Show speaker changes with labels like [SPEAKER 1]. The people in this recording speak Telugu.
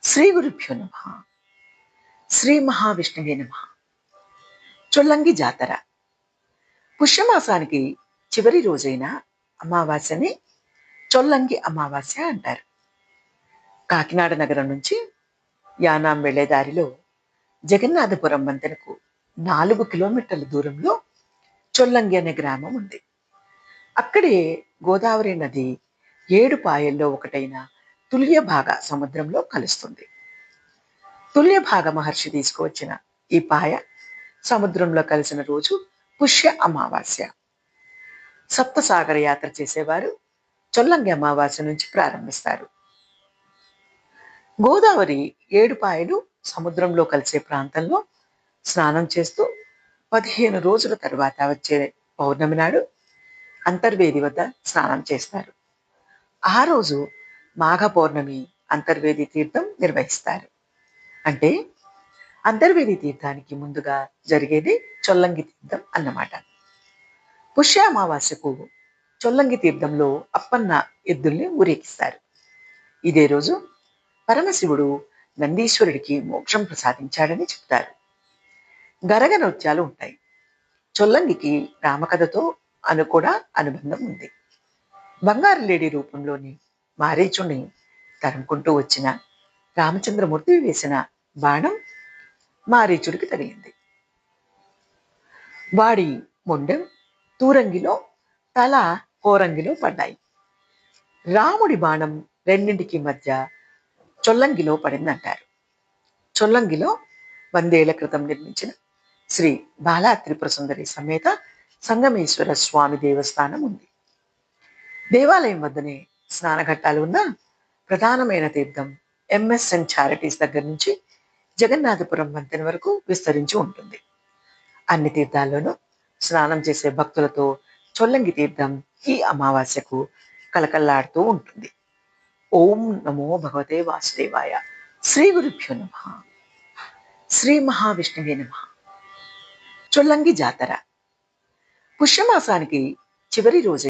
[SPEAKER 1] శ్రీ గురుభ్యో నమః. శ్రీ మహావిష్ణువే నమః. చొల్లంగి జాతర పుష్యమాసానికి చివరి రోజైన అమావాస్యని చొల్లంగి అమావాస్య అంటారు. కాకినాడ నగరం నుంచి యానాం వెళ్లే దారిలో జగన్నాథపురం వంతెనకు 4 కిలోమీటర్ల దూరంలో చొల్లంగి అనే గ్రామం ఉంది. అక్కడే గోదావరి నది 7 పాయల్లో ఒకటైన తుల్యభాగ సముద్రంలో కలుస్తుంది. తుల్యభాగ మహర్షి తీసుకువచ్చిన ఈ పాయ సముద్రంలో కలిసిన రోజు పుష్య అమావాస్య. సప్తసాగర యాత్ర చేసేవారు చొల్లంగి అమావాస్య నుంచి ప్రారంభిస్తారు. గోదావరి 7 పాయలు సముద్రంలో కలిసే ప్రాంతంలో స్నానం చేస్తూ 15 రోజుల తర్వాత వచ్చే పౌర్ణమి నాడు అంతర్వేది వద్ద స్నానం చేస్తారు. ఆ రోజు మాఘ పౌర్ణమి అంతర్వేది తీర్థం నిర్వహిస్తారు. అంటే అంతర్వేది తీర్థానికి ముందుగా జరిగేది చొల్లంగి తీర్థం అన్నమాట. పుష్య అమావాస్యకు చొల్లంగి తీర్థంలో అప్పన్న ఎద్దుల్ని ఊరేగిస్తారు. ఇదే రోజు పరమశివుడు నందీశ్వరుడికి మోక్షం ప్రసాదించాడని చెప్తారు. గరగ నృత్యాలు ఉంటాయి. చొల్లంగికి రామకథతో కూడా అనుబంధం ఉంది. బంగారు లేడి రూపంలోని మారీచుని తరుముకుంటూ వచ్చిన రామచంద్రమూర్తి వేసిన బాణం మారీచుడికి తగిలింది. వాడి మొండెం తూరంగిలో, తల కోరంగిలో పడ్డాయి. రాముడి బాణం రెండింటికి మధ్య చొల్లంగిలో పడిందంటారు. చొల్లంగిలో 100 ఏళ్ల క్రితం నిర్మించిన శ్రీ బాలా త్రిపుర సుందరి సమేత సంగమేశ్వర స్వామి దేవస్థానం ఉంది. దేవాలయం వద్దనే స్నానఘట్టాలు ఉన్న ప్రధానమైన తీర్థం ఎంఎస్ఎన్ చారిటీస్ దగ్గర నుంచి జగన్నాథపురం వంతెన వరకు విస్తరించి ఉంటుంది. అన్ని తీర్థాల్లోనూ స్నానం చేసే భక్తులతో చొల్లంగి తీర్థం ఈ అమావాస్యకు కలకల్లాడుతూ ఉంటుంది. ఓం నమో భగవతే వాసుదేవాయ. శ్రీ గురుభ్యో నమః. శ్రీ మహావిష్ణువే నమః. చొల్లంగి జాతర పుష్యమాసానికి చివరి రోజు